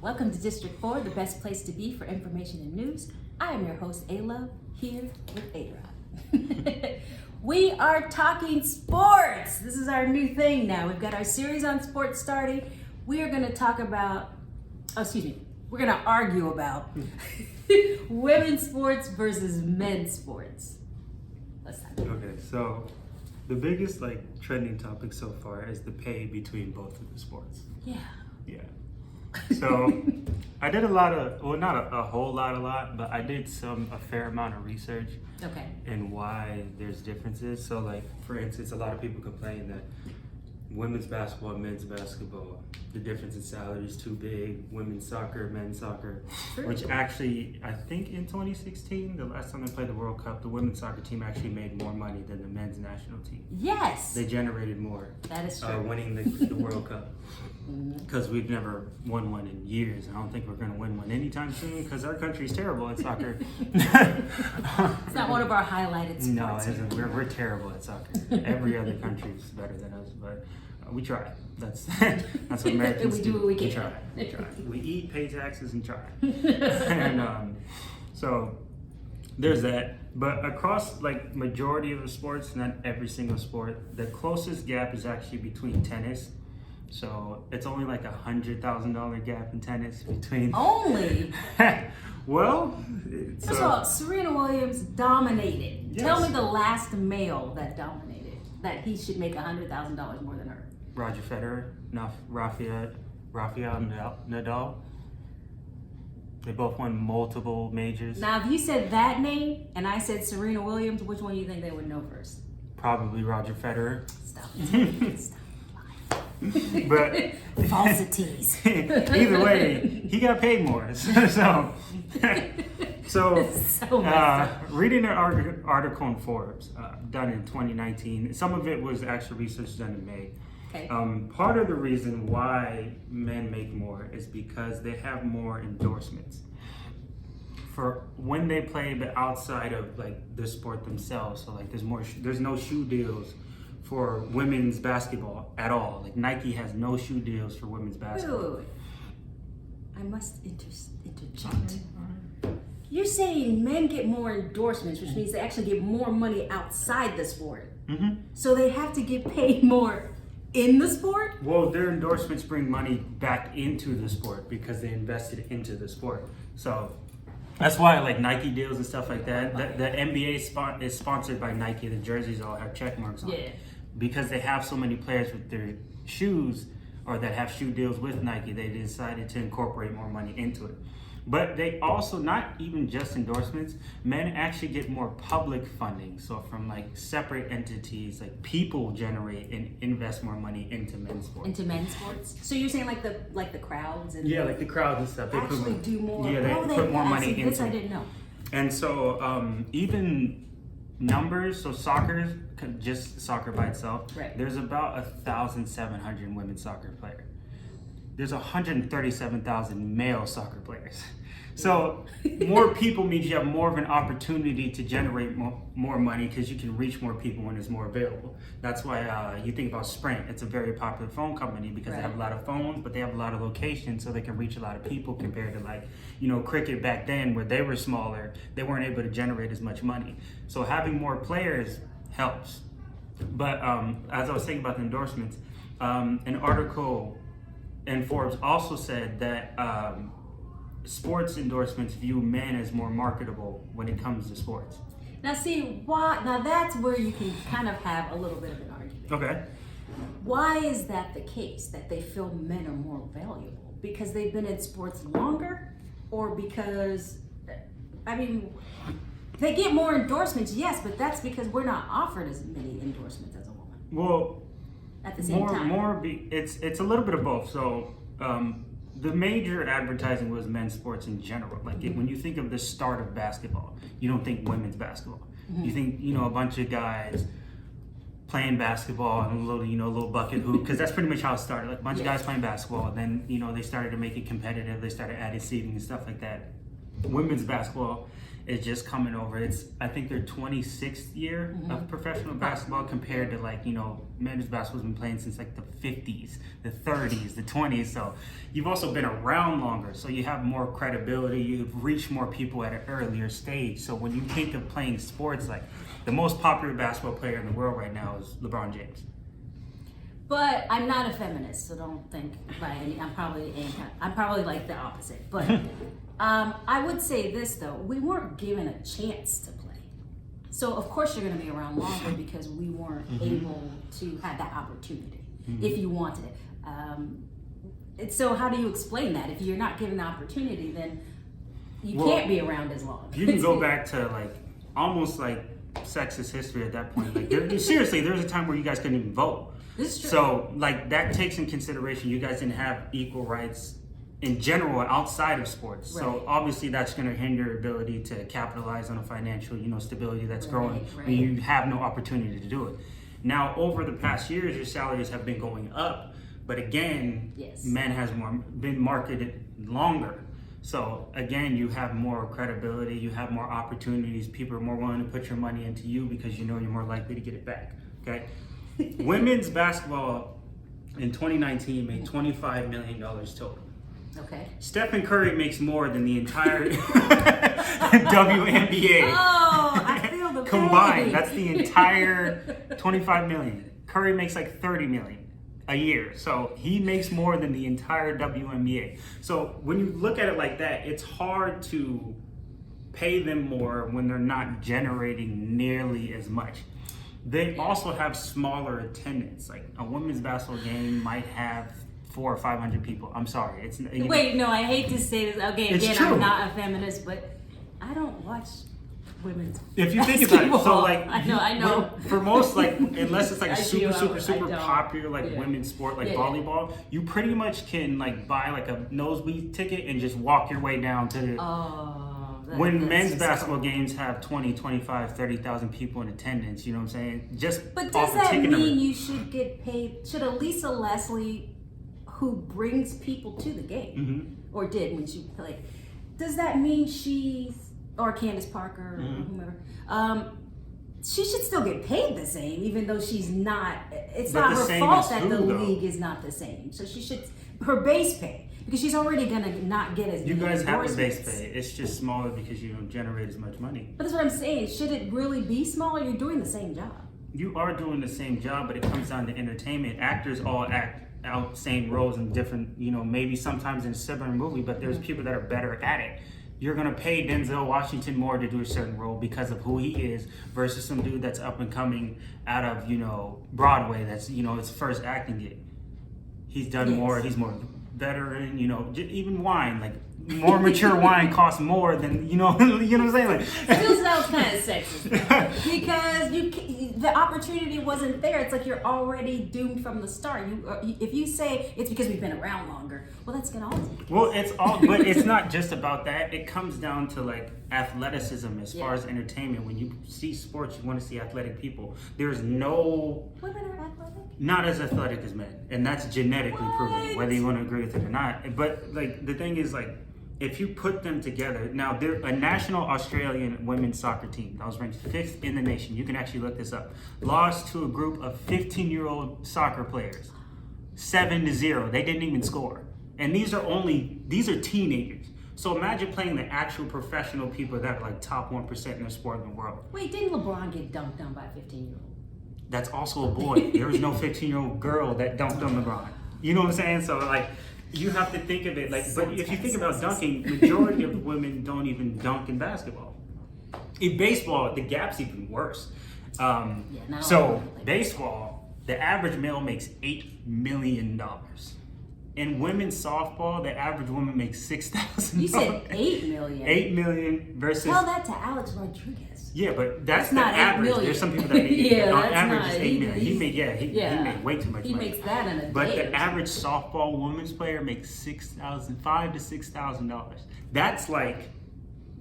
Welcome to District 4, the best place to be for information and news. I am your host, A-Love, here with A-Rod. We are talking sports. This is our new thing now. We've got our series on sports starting. We are going to talk about, we're going to argue about women's sports versus men's sports. Let's talk. Okay, so the biggest trending topic so far is the pay between both of the sports. Yeah. So I did a lot of, well, not a whole lot, but I did a fair amount of research. Okay. And why there's differences. So for instance, a lot of people complain that women's basketball and men's basketball, the difference in salary is too big. Women's soccer, men's soccer, which actually, I think in 2016, the last time they played the World Cup, the women's soccer team actually made more money than the men's national team. Yes. They generated more. That is true. Winning the World Cup. Because we've never won one in years. I don't think we're going to win one anytime soon because our country's terrible at soccer. It's not one of our highlighted sports. No, it isn't. We're terrible at soccer. Every other country is better than us, but we try. That's what Americans we do. What we can. We try. We eat, pay taxes, and try. And so there's that. But across majority of the sports, not every single sport, the closest gap is actually between tennis. So it's only $100,000 gap in tennis between. Only? Well, first of all, Serena Williams dominated. Yes. Tell me the last male that dominated, that he should make $100,000 more than her. Roger Federer, Rafael Nadal. They both won multiple majors. Now, if you said that name and I said Serena Williams, which one do you think they would know first? Probably Roger Federer. Stop it. Stop. But falsities. Either way, he got paid more. So reading an article in Forbes done in 2019, some of it was actual research done in May. Okay. Part of the reason why men make more is because they have more endorsements for when they play, but outside of the sport themselves. So there's no shoe deals for women's basketball at all. Nike has no shoe deals for women's basketball. Wait. I must interject. You're saying men get more endorsements, which means they actually get more money outside the sport. Mm-hmm. So they have to get paid more in the sport? Well, their endorsements bring money back into the sport because they invested into the sport. So that's why Nike deals and stuff like that. The NBA is sponsored by Nike. The jerseys all have check marks on it. Because they have so many players with their shoes or that have shoe deals with Nike, they decided to incorporate more money into it. But they also, not even just endorsements, men actually get more public funding. So from separate entities, people generate and invest more money into men's sports. Into men's sports? So you're saying the crowds and the crowds and stuff. They actually do more. Yeah, they put more money into this I didn't know. And so even numbers, so just soccer by itself, right. There's about 1,700 women's soccer players. There's 137,000 male soccer players. So more people means you have more of an opportunity to generate more money because you can reach more people when it's more available. That's why you think about Sprint. It's a very popular phone company because they have a lot of phones, but they have a lot of locations, so they can reach a lot of people compared to cricket back then where they were smaller. They weren't able to generate as much money. So having more players helps. But as I was saying about the endorsements, an article in Forbes also said that sports endorsements view men as more marketable when it comes to sports. Now see, why? Now that's where you can kind of have a little bit of an argument. Okay. Why is that the case, that they feel men are more valuable? Because they've been in sports longer? Or because, they get more endorsements, yes, but that's because we're not offered as many endorsements as a woman. Well, at the same time. It's a little bit of both. So the major advertising was men's sports in general. When you think of the start of basketball, you don't think women's basketball. Mm-hmm. You think a bunch of guys playing basketball and a little bucket hoop, because that's pretty much how it started. A bunch of guys playing basketball, and then they started to make it competitive. They started adding seating and stuff like that. Women's basketball is just coming over. I think their 26th year of professional basketball compared to like, men's basketball's been playing since like the 50s, the 30s, the 20s. So you've also been around longer. So you have more credibility. You've reached more people at an earlier stage. So when you think of playing sports, like the most popular basketball player in the world right now is LeBron James. But I'm not a feminist, so don't think by any. I'm probably like the opposite. But I would say this though: we weren't given a chance to play. So of course you're going to be around longer because we weren't able to have that opportunity if you wanted it. So how do you explain that? If you're not given the opportunity, then you can't be around as long. You can go back to like almost like sexist history at that point. Like seriously, there was a time where you guys couldn't even vote. This is true. So, like, that takes in consideration you guys didn't have equal rights in general outside of sports. Right. So, obviously, that's going to hinder your ability to capitalize on a financial, stability that's growing when you have no opportunity to do it. Now, over the past years, your salaries have been going up. But again, men has been marketed longer. So, again, you have more credibility. You have more opportunities. People are more willing to put your money into you because you're more likely to get it back. Okay? Women's basketball in 2019 made $25 million total. Okay. Stephen Curry makes more than the entire WNBA. Oh, I feel the combined. pain. That's the entire $25 million. Curry makes like $30 million a year. So he makes more than the entire WNBA. So when you look at it like that, it's hard to pay them more when they're not generating nearly as much. They also have smaller attendance. Like a women's basketball game might have 400 or 500 people. I'm sorry. Wait, no, I hate to say this. Okay, again, true. I'm not a feminist, but I don't watch women's If you think about it, so like I know. For most, like unless it's like a super don't. popular like women's sport like volleyball, you pretty much can like buy like a nosebleed ticket and just walk your way down to the when men's basketball games have 20, 25, 30,000 people in attendance, you know what I'm saying? But does that mean you should get paid? Should Elisa Leslie, who brings people to the game, or did when she played, does that mean or Candace Parker or whomever, she should still get paid the same, even though she's not, it's not her fault that the league is not the same. So she should, her base pay. Because she's already gonna not get as many. You guys have a endorsements. base pay. It's just smaller because you don't generate as much money. But that's what I'm saying. Should it really be smaller? You're doing the same job. You are doing the same job, but it comes down to entertainment. Actors all act out same roles in different, maybe sometimes in a similar movie, but there's people that are better at it. You're gonna pay Denzel Washington more to do a certain role because of who he is versus some dude that's up and coming out of, Broadway. That's, his first acting gig. He's done more. He's more veteran, even wine, like more mature wine costs more than, you know what I'm saying? Like, still sounds kind of sexist because the opportunity wasn't there. It's like you're already doomed from the start. If you say it's because we've been around longer, well, that's gonna always be. Well, but it's not just about that. It comes down to like athleticism as far as entertainment. When you see sports, you want to see athletic people. There's no women are athletic. Not as athletic as men, and that's genetically proven, whether you want to agree with it or not. But like the thing is, like if you put them together, now they're a national Australian women's soccer team that was ranked 5th in the nation. You can actually look this up. Lost to a group of 15-year-old soccer players, 7-0. They didn't even score, and these are teenagers. So imagine playing the actual professional people that are like top 1% in their sport in the world. Wait, didn't LeBron get dunked on by a 15-year-old? That's also a boy. There was no 15-year-old girl that dunked on LeBron. You know what I'm saying? So like, you have to think of it like. But if you think about dunking, majority of women don't even dunk in basketball. In baseball, the gap's even worse. So baseball, the average male makes $8 million. In women's softball, the average woman makes $6,000. You said $8 million. $8 million versus. Tell that to Alex Rodriguez. Yeah, but that's the not average. There's some people that make on average is $8 million. He made way too much money. He makes that in a day. But the average softball women's player makes $5,000 to $6,000.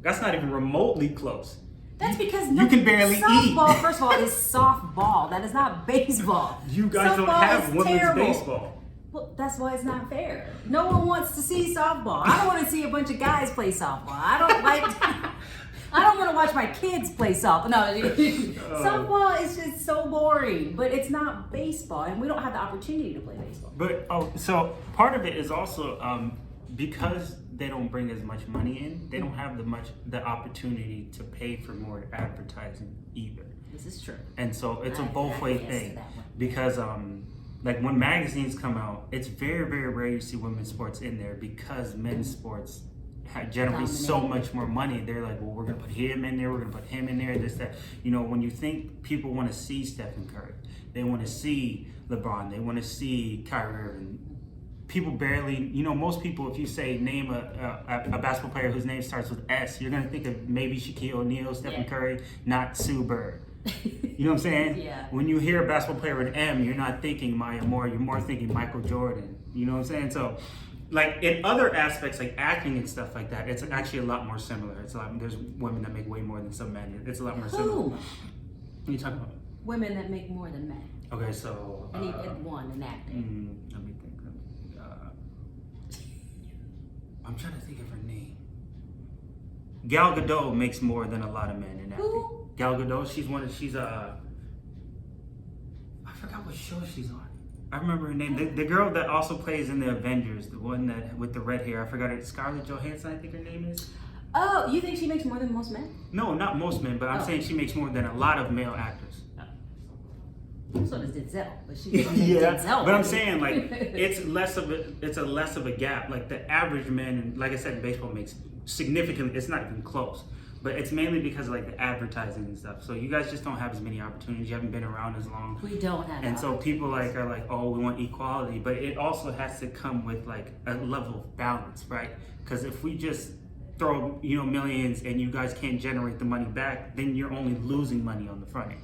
That's not even remotely close. That's because you can barely softball, eat. First of all, is softball. That is not baseball. You guys don't have women's baseball. Well, that's why it's not fair. No one wants to see softball. I don't want to see a bunch of guys play softball. I don't like. I don't want to watch my kids play softball. No, softball is just so boring. But it's not baseball, and we don't have the opportunity to play baseball. But so part of it is also because they don't bring as much money in. They don't have the opportunity to pay for more advertising either. This is true. And so it's a both way thing that one. because like when magazines come out, it's very, very rare you see women's sports in there because men's sports generate so much more money. They're like, well, we're gonna put him in there, we're gonna put him in there, this, that. You know, when you think people want to see Stephen Curry, they want to see LeBron, they want to see Kyrie Irving. People barely, you know, most people, if you say name a basketball player whose name starts with S, you're gonna think of maybe Shaquille O'Neal, Stephen Curry, not Sue Bird. You know what I'm saying? Yeah. When you hear a basketball player with M, you're not thinking Maya Moore, you're more thinking Michael Jordan. You know what I'm saying? So, like in other aspects, like acting and stuff like that, it's actually a lot more similar. There's women that make way more than some men. It's a lot more similar. Who? What are you talking about? Women that make more than men. Okay, so I need one in acting. let me think. I'm trying to think of her name. Gal Gadot makes more than a lot of men in acting. Who? Gal Gadot, she's I forgot what show she's on. I remember her name. The girl that also plays in the Avengers, the one that with the red hair. I forgot it. Scarlett Johansson, I think her name is. Oh, you think she makes more than most men? No, not most men, but I'm saying she makes more than a lot of male actors. So does Denzel, but she doesn't make Yeah, Denzel. but I'm saying like it's less of a gap. Like the average man, like I said, baseball makes significantly. It's not even close. But it's mainly because of like the advertising and stuff. So you guys just don't have as many opportunities. You haven't been around as long. We don't have. And so people are like, oh, we want equality, but it also has to come with like a level of balance, right? Because if we just throw millions and you guys can't generate the money back, then you're only losing money on the front end,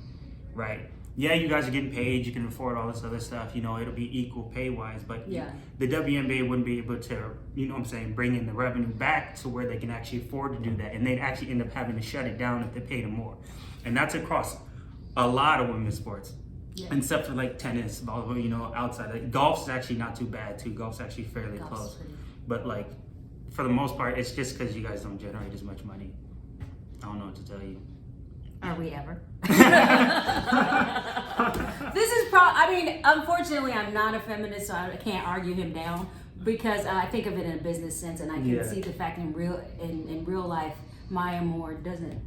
right? Yeah, you guys are getting paid, you can afford all this other stuff, it'll be equal pay wise, but the WNBA wouldn't be able to, bring in the revenue back to where they can actually afford to do that. And they'd actually end up having to shut it down if they paid them more. And that's across a lot of women's sports, except for like tennis, volleyball, outside. Like, golf's actually not too bad too. Golf's actually fairly close. But like, for the most part, it's just because you guys don't generate as much money. I don't know what to tell you. Are we ever? Unfortunately, I'm not a feminist, so I can't argue him down because I think of it in a business sense, and I can see the fact in real life, Maya Moore doesn't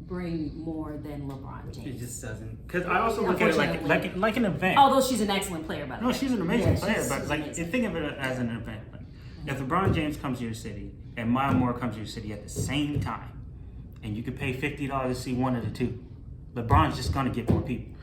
bring more than LeBron James. It just doesn't. Because I also look at it like an event. Although she's an excellent player, by the way. No, she's an amazing player, but like think of it as an event. Like, if LeBron James comes to your city and Maya Moore comes to your city at the same time, and you could pay $50 to see one of the two, LeBron's just gonna get more people.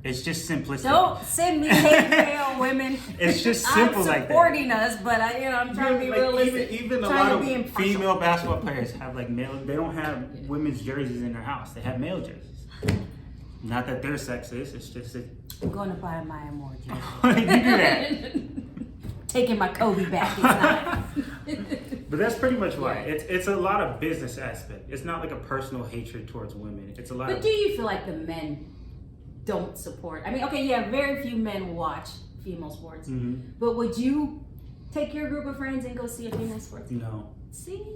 It's just simplistic. Don't send me hate mail, women. It's just simple like that. I'm supporting us, but I'm trying to be realistic. Even a lot of female basketball players have like male. They don't have women's jerseys in their house. They have male jerseys. Not that they're sexist. It's just that. I'm going to buy a Maya Moore jersey. You do that. Taking my Kobe back. It's not. But that's pretty much why. It's a lot of business aspect. It's not like a personal hatred towards women. It's a lot. But do you feel like the men don't support? Very few men watch female sports. Mm-hmm. But would you take your group of friends and go see a female sports? No. See?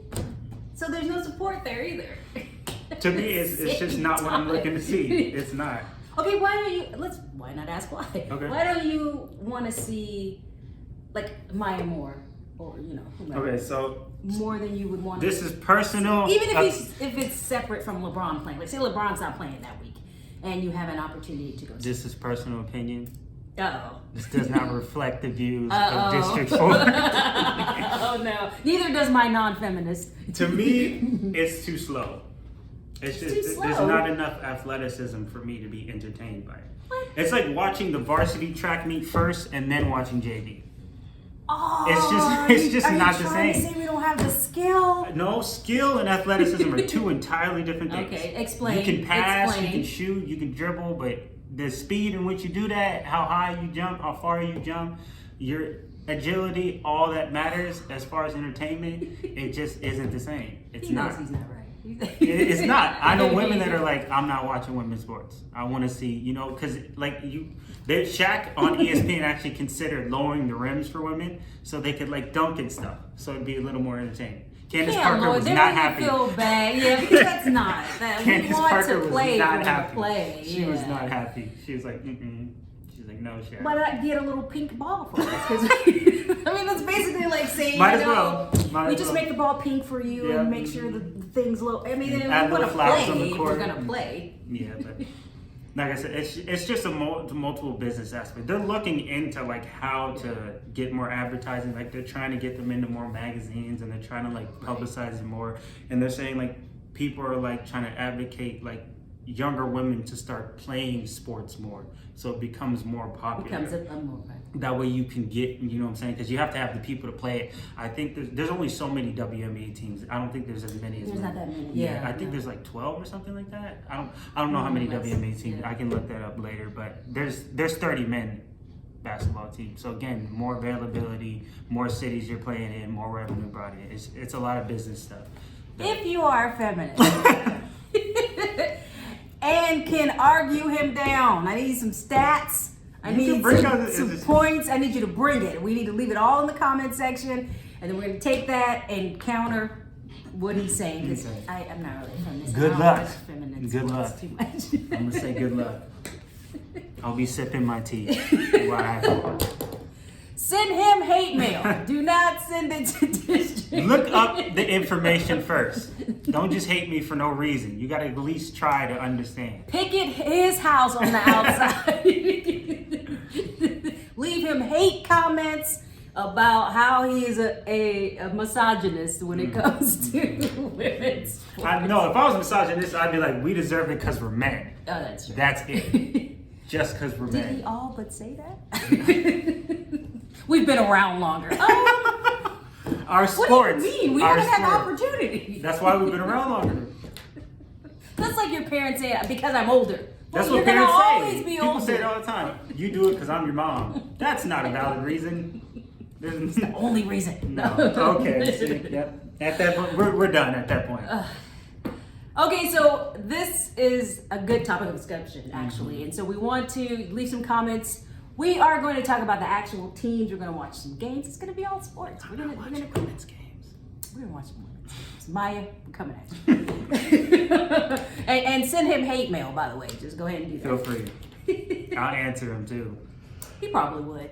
So there's no support there either. To me, it's just not what I'm looking to see. It's not. Okay, why not ask why? Okay. Why don't you want to see like Maya Moore or whomever? Okay, so more than you would want. This is personal. Even if it's separate from LeBron playing. Like say LeBron's not playing that week, and you have an opportunity to go. This is personal opinion. Uh-oh. This does not reflect the views of District 4. Oh no. Neither does my non-feminist. To me, it's too slow. It's just too slow. There's not enough athleticism for me to be entertained by it. What? It's like watching the varsity track meet first and then watching JV. Oh, it's just not the same. Are you trying to say we don't have the skill? No, skill and athleticism are two entirely different things. Okay, explain. You can pass, you can shoot, you can dribble, but the speed in which you do that, how high you jump, how far you jump, your agility, all that matters as far as entertainment, it just isn't the same. It's not. Knows he's not right. It's not. I know women that are like, I'm not watching women's sports. I want to see, because Shaq on ESPN actually considered lowering the rims for women so they could like dunk and stuff. So it'd be a little more entertaining. Candace Yeah, Parker Lord, was they not make happy. me feel bad. Yeah, because that's not. That we Candace want Parker to was play not for them happy. to play. She was yeah. not happy. She was like, mm-mm. She's like, no, Sharon. Why not get a little pink ball for us? 'Cause I mean, that's basically like saying, Might you as know, well. Might we as just well. make the ball pink for you Yeah. and make sure the things look. I mean, if we Add want to little flowers on play, the if we're court. gonna play. Yeah, but like I said, it's just a multiple business aspect. They're looking into like how to get more advertising. Like they're trying to get them into more magazines, and they're trying to like publicize it more. And they're saying like people are like trying to advocate like younger women to start playing sports more, so it becomes more popular. Becomes a more popular. That way you can get, you know what I'm saying? Because you have to have the people to play it. I think there's only so many WNBA teams. I don't think there's as many as There's men. not that many. Yeah, Yeah, I think no. there's like 12 or something like that. I don't know how many Less, WNBA teams. yeah. I can look that up later. But there's 30 men basketball teams. So again, more availability, more cities you're playing in, more revenue brought in. It's a lot of business stuff. If you are a feminist and can argue him down, I need some stats. I You can need bring some out- points. I need you to bring it. We need to leave it all in the comment section, and then we're going to take that and counter what he's saying. Because Okay. I'm not really a feminist. Good I don't luck. watch feminist Good sports luck. Too much. I'm gonna say good luck. I'll be sipping my tea. Wow. Send him hate mail. Do not send it to district. Look up the information first. Don't just hate me for no reason. You gotta at least try to understand. Picket his house on the outside. Leave him hate comments about how he is a misogynist when it comes to women's sports. I know if I was misogynist, I'd be like, we deserve it because we're men. Oh, that's true. That's it. Just because we're Did men. we all but say that? We've been around longer. Our What sports. do you mean? We our haven't had sport. opportunity. That's why we've been around longer. That's like your parents saying, because I'm older. That's Well, what you're parents gonna say. always be People older. say it all the time. You do it because I'm your mom. That's not a valid reason. There's The only reason. no. Okay. See, yep. At that point, we're done. At that point. Okay, so this is a good topic of discussion, actually. And so we want to leave some comments. We are going to talk about the actual teams. We're going to watch some games. It's going to be all sports. We're going to women's games. watch some women's games. Maya, I'm coming at you. and send him hate mail, by the way. Just go ahead and do that. Feel free. I'll answer them too. He probably would.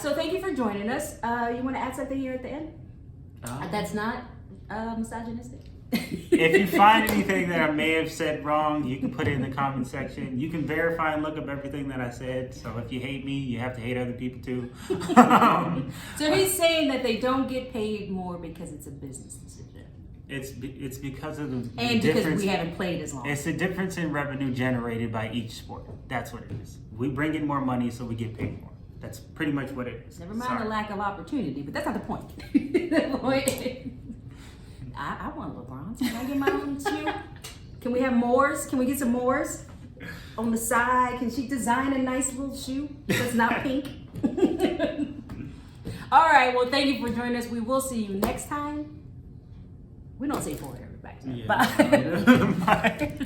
So thank you for joining us. You want to add something here at the end? That's not misogynistic? If you find anything that I may have said wrong, you can put it in the comment section. You can verify and look up everything that I said. So if you hate me, you have to hate other people too. So he's saying that they don't get paid more because it's a business decision. It's because of the And difference. because we haven't played as long. It's the difference in revenue generated by each sport. That's what it is. We bring in more money, so we get paid more. That's pretty much what it is. Never mind Sorry. the lack of opportunity, but that's not the point. The point I want Lebron. Can I get my own shoe? Can we have Moors? Can we get some Moors on the side? Can she design a nice little shoe that's not pink? All right. Well, thank you for joining us. We will see you next time. We don't say forward, everybody. Yeah. Bye. Bye.